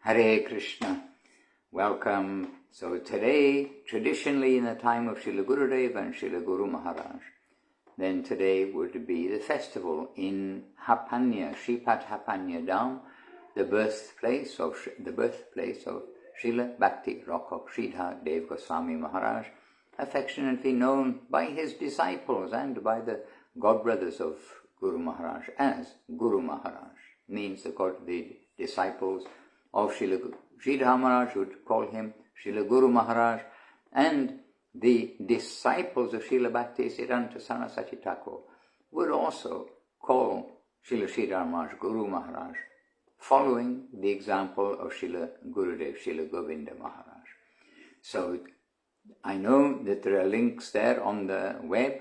Hare Krishna. Welcome. So today, traditionally in the time of Srila Gurudev and Srila Guru Maharaj, then today would be the festival in Hapanya, Shripat Hapanya Dham, the birthplace of Srila Bhakti Rakok Sridhar Dev Goswami Maharaj, affectionately known by his disciples and by the godbrothers of Guru Maharaj as Guru Maharaj. Means the disciples of Srila Sridhar Maharaj would call him Srila Guru Maharaj, and the disciples of Srila Bhakti Siddhanta Saraswati Thakur would also call Srila Sridhar Maharaj Guru Maharaj, following the example of Srila Gurudev, Srila Govinda Maharaj. So I know that there are links there on the web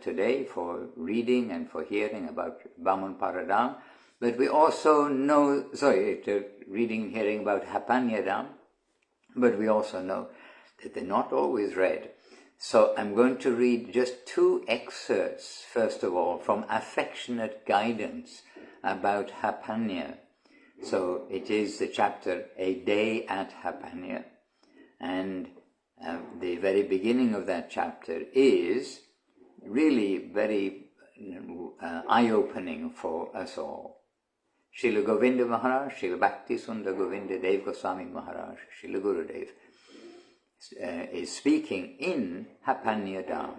today for reading and for hearing about Vaman Paradam, but we also know, reading and hearing about Hapanya Dham, but we also know that they're not always read. So I'm going to read just two excerpts, first of all, from Affectionate Guidance about Hapanya. So it is the chapter, A Day at Hapanya, and the very beginning of that chapter is really very eye-opening for us all. Srila Govinda Maharaj, Srila Bhakti Sundar Govinda Dev Goswami Maharaj, Srila Gurudev, is speaking in Hapanya Dham.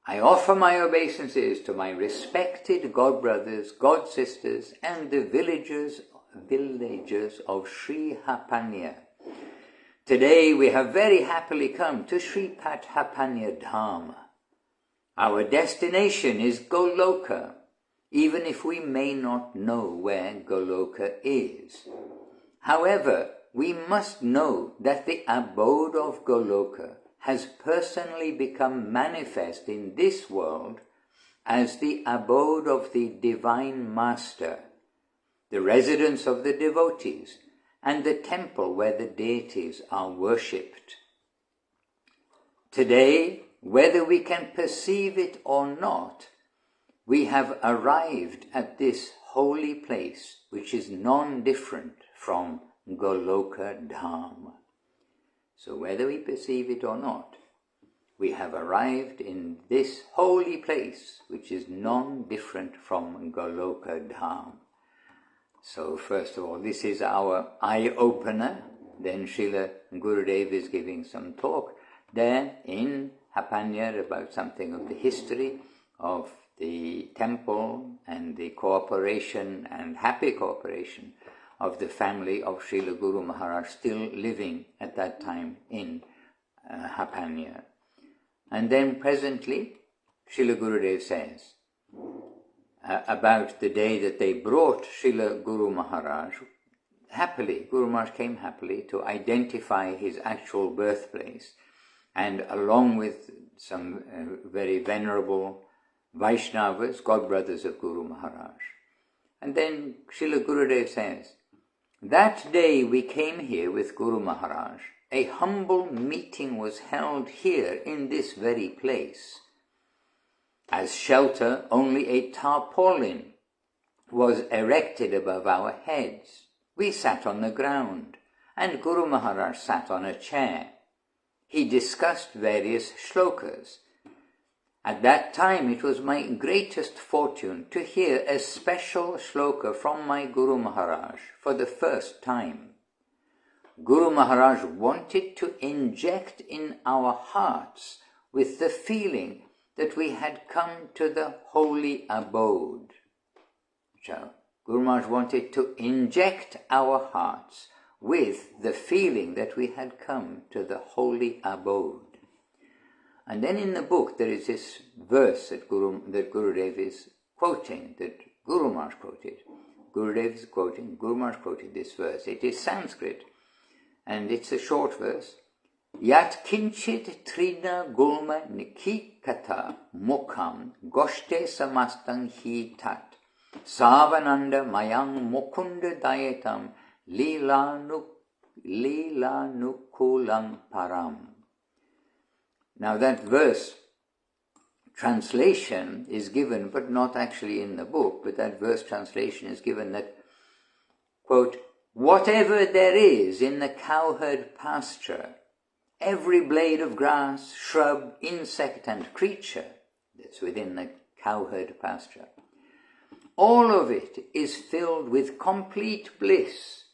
I offer my obeisances to my respected godbrothers, godsisters, and the villagers of Sri Hapanya. Today we have very happily come to Shripat Hapanya Dham. Our destination is Goloka, even if we may not know where Goloka is. However, we must know that the abode of Goloka has personally become manifest in this world as the abode of the Divine Master, the residence of the devotees, and the temple where the deities are worshipped. Today, whether we can perceive it or not, we have arrived at this holy place, which is non-different from Goloka Dham. So whether we perceive it or not, we have arrived in this holy place, which is non-different from Goloka Dham. So first of all, this is our eye-opener. Then Srila Gurudev is giving some talk there in Hapanya about something of the history of the temple and the cooperation and happy cooperation of the family of Srila Guru Maharaj still living at that time in Hapanya. And then presently, Srila Gurudev says about the day that they brought Srila Guru Maharaj happily. Guru Maharaj came happily to identify his actual birthplace, and along with some very venerable Vaishnavas, godbrothers of Guru Maharaj. And then Srila Gurudev says, that day we came here with Guru Maharaj. A humble meeting was held here in this very place. As shelter, only a tarpaulin was erected above our heads. We sat on the ground, and Guru Maharaj sat on a chair. He discussed various shlokas. At that time it was my greatest fortune to hear a special shloka from my Guru Maharaj for the first time. Guru Maharaj wanted to inject in our hearts with the feeling that we had come to the holy abode. So, Guru Maharaj wanted to inject our hearts with the feeling that we had come to the holy abode. And then in the book there is this verse that Gurudev is quoting, that Guru Maharaj quoted. Gurudev is quoting, Guru Maharaj quoted this verse. It is Sanskrit, and it's a short verse. Yat kinchit trina gulma nikikata mukham goshte samastang hi tat savananda mayang mukunda dayatam lila nukulam param. Now that verse translation is given, but not actually in the book, but that verse translation is given that, quote, whatever there is in the cowherd pasture, every blade of grass, shrub, insect and creature that's within the cowherd pasture, all of it is filled with complete bliss,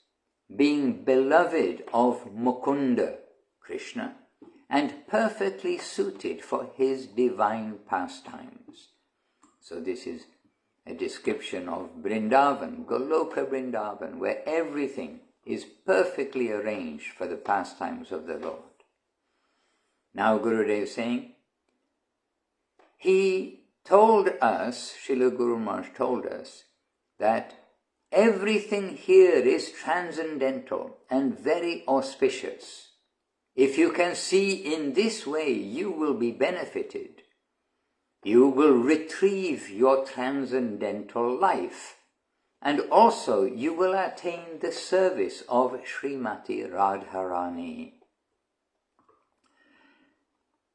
being beloved of Mukunda, Krishna, and perfectly suited for his divine pastimes. So this is a description of Vrindavan, Goloka Vrindavan, where everything is perfectly arranged for the pastimes of the Lord. Now Gurudev is saying, he told us, Srila Guru Maharaj told us, that everything here is transcendental and very auspicious. If you can see in this way, you will be benefited. You will retrieve your transcendental life, and also you will attain the service of Srimati Radharani.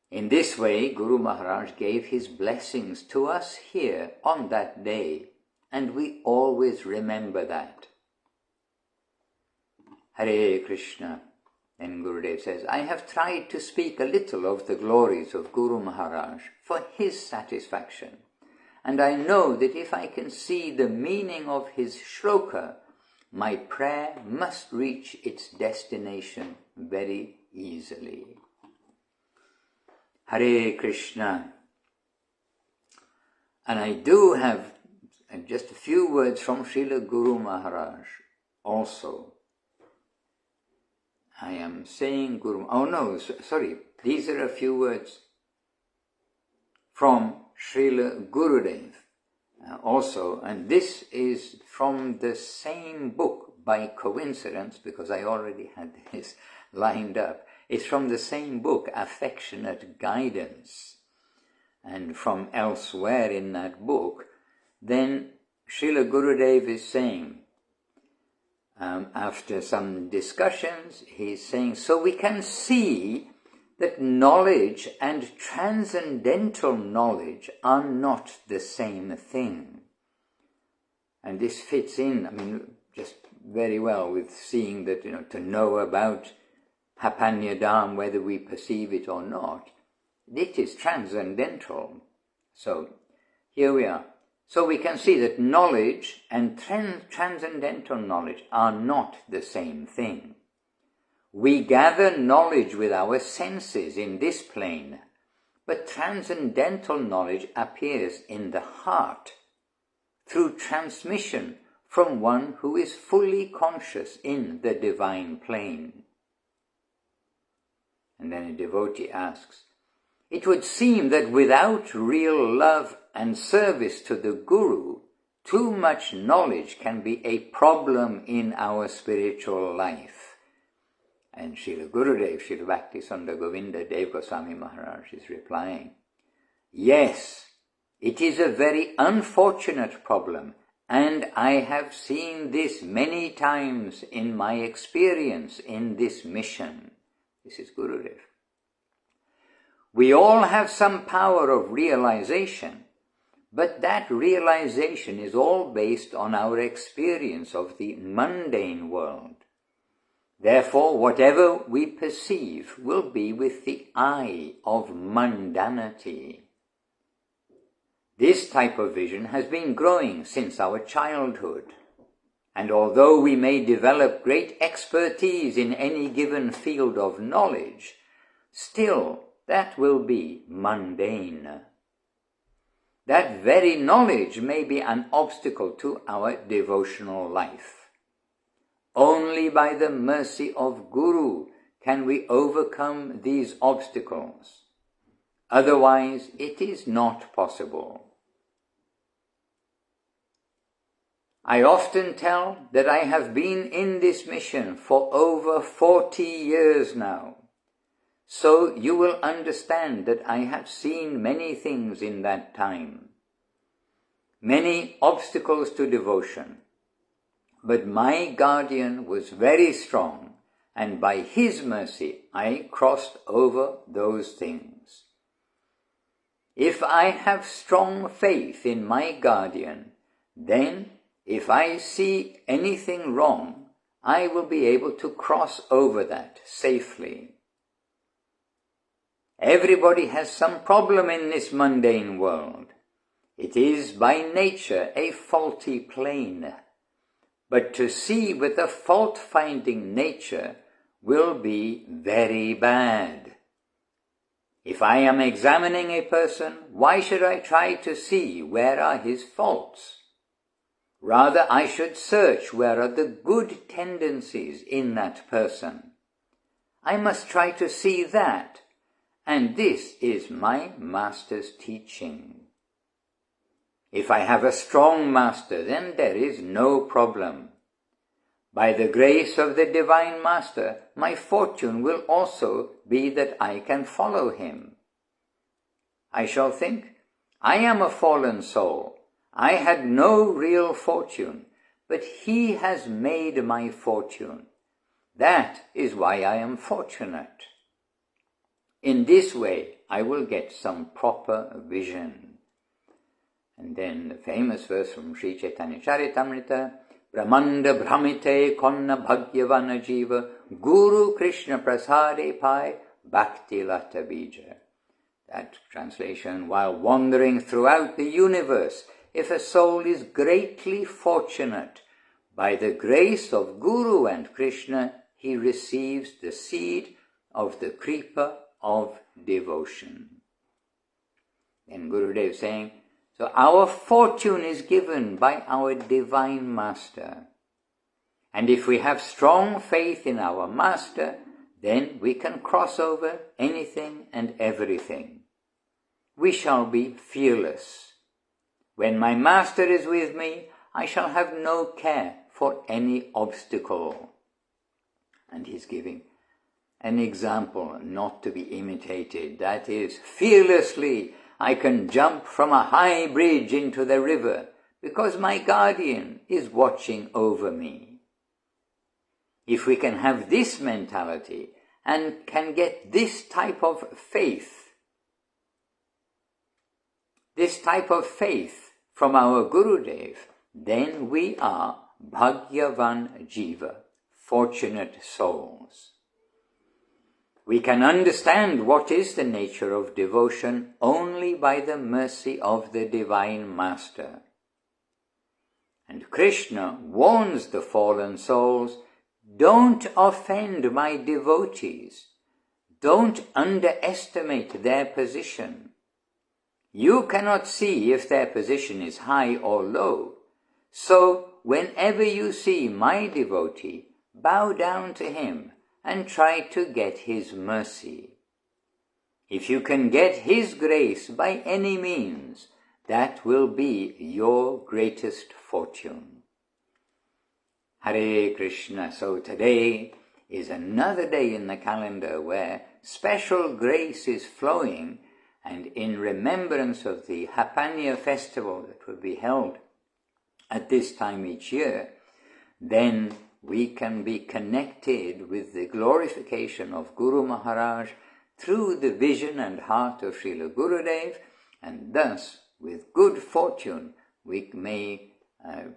In this way, Guru Maharaj gave his blessings to us here on that day, and we always remember that. Hare Krishna. And Gurudev says, I have tried to speak a little of the glories of Guru Maharaj for his satisfaction, and I know that if I can see the meaning of his shloka, my prayer must reach its destination very easily. Hare Krishna. And I do have just a few words from Srila Guru Maharaj also. I am saying Guru... Oh no, sorry. These are a few words from Srila Gurudev also. And this is from the same book by coincidence, because I already had this lined up. It's from the same book, Affectionate Guidance. And from elsewhere in that book, then Srila Gurudev is saying, after some discussions, he's saying, so we can see that knowledge and transcendental knowledge are not the same thing. And this fits in, just very well with seeing that, to know about Hapanyadam, whether we perceive it or not, it is transcendental. So, here we are. So we can see that knowledge and transcendental knowledge are not the same thing. We gather knowledge with our senses in this plane, but transcendental knowledge appears in the heart through transmission from one who is fully conscious in the divine plane. And then a devotee asks, it would seem that without real love and service to the Guru, too much knowledge can be a problem in our spiritual life. And Srila Gurudev, Srila Bhaktisandha Govinda Dev Goswami Maharaj is replying, yes, it is a very unfortunate problem, and I have seen this many times in my experience in this mission. This is Gurudev. We all have some power of realization, but that realization is all based on our experience of the mundane world. Therefore, whatever we perceive will be with the eye of mundanity. This type of vision has been growing since our childhood, and although we may develop great expertise in any given field of knowledge, still that will be mundane. That very knowledge may be an obstacle to our devotional life. Only by the mercy of Guru can we overcome these obstacles. Otherwise, it is not possible. I often tell that I have been in this mission for over 40 years now. So you will understand that I have seen many things in that time, many obstacles to devotion. But my guardian was very strong, and by his mercy I crossed over those things. If I have strong faith in my guardian, then if I see anything wrong, I will be able to cross over that safely. Everybody has some problem in this mundane world. It is by nature a faulty plane. But to see with a fault-finding nature will be very bad. If I am examining a person, why should I try to see where are his faults? Rather, I should search where are the good tendencies in that person. I must try to see that, and this is my master's teaching. If I have a strong master, then there is no problem. By the grace of the Divine Master, my fortune will also be that I can follow him. I shall think, I am a fallen soul. I had no real fortune, but he has made my fortune. That is why I am fortunate. In this way, I will get some proper vision. And then the famous verse from Sri Chaitanya Charitamrita, Brahmanda Brahmite Konna Bhagyavana Jiva Guru Krishna Prasade Pai Bhakti Lata Bija. That translation, while wandering throughout the universe, if a soul is greatly fortunate, by the grace of Guru and Krishna, he receives the seed of the creeper of devotion. Then Gurudev saying, so our fortune is given by our Divine Master. And if we have strong faith in our Master, then we can cross over anything and everything. We shall be fearless. When my Master is with me, I shall have no care for any obstacle. And he's giving an example not to be imitated. That is, fearlessly I can jump from a high bridge into the river because my guardian is watching over me. If we can have this mentality and can get this type of faith from our Gurudev, then we are Bhagyavan Jiva, fortunate souls. We can understand what is the nature of devotion only by the mercy of the Divine Master. And Krishna warns the fallen souls, don't offend my devotees. Don't underestimate their position. You cannot see if their position is high or low. So, whenever you see my devotee, bow down to him and try to get his mercy. If you can get his grace by any means, that will be your greatest fortune. Hare Krishna. So today is another day in the calendar where special grace is flowing, and in remembrance of the Hapanya festival that will be held at this time each year, then we can be connected with the glorification of Guru Maharaj through the vision and heart of Srila Gurudev, and thus, with good fortune, we may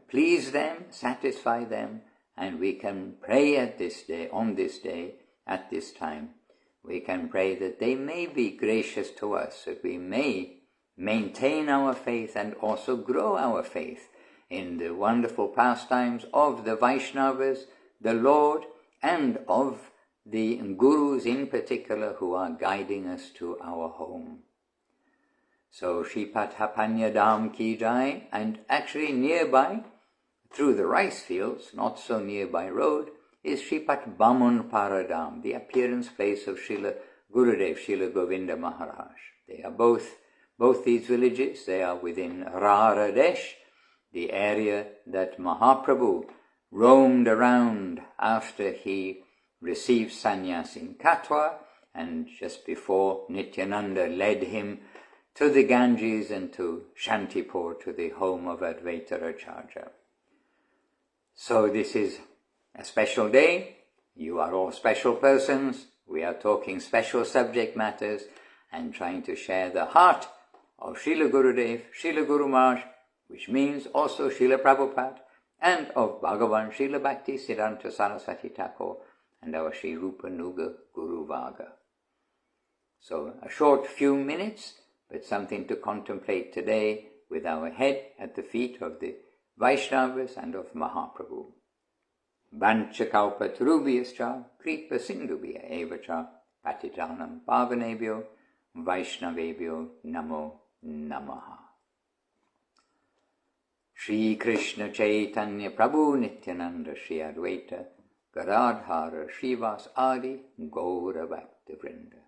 please them, satisfy them, and we can pray at this day, on this day, at this time. We can pray that they may be gracious to us, that we may maintain our faith and also grow our faith in the wonderful pastimes of the Vaishnavas, the Lord, and of the Gurus in particular who are guiding us to our home. So Shripat Hapanya Dham Ki Jai, and actually nearby, through the rice fields, not so nearby road, is Shripat Bamun Paradam, the appearance place of Srila Gurudev, Srila Govinda Maharaj. They are both these villages, they are within Raradesh, the area that Mahaprabhu roamed around after he received sannyas in Katwa, and just before Nityananda led him to the Ganges and to Shantipur, to the home of Advaita Acharya. So this is a special day. You are all special persons. We are talking special subject matters and trying to share the heart of Srila Gurudev, Srila Guru Maharaj, which means also Srila Prabhupada, and of Bhagavan Srila Bhakti Siddhanta Saraswati Thakur and our Sri Rupa Nuga Guru Vaga. So a short few minutes, but something to contemplate today with our head at the feet of the Vaishnavas and of Mahaprabhu. Vanchakalpatarubhyascha kripa sindhubhya evacha patitanam pavanebhyo Vaishnavebhyo namo namaha. Shri Krishna Chaitanya Prabhu Nityananda Shri Advaita Gadadhara Srivas Adi Gaura Bhakta Vrinda.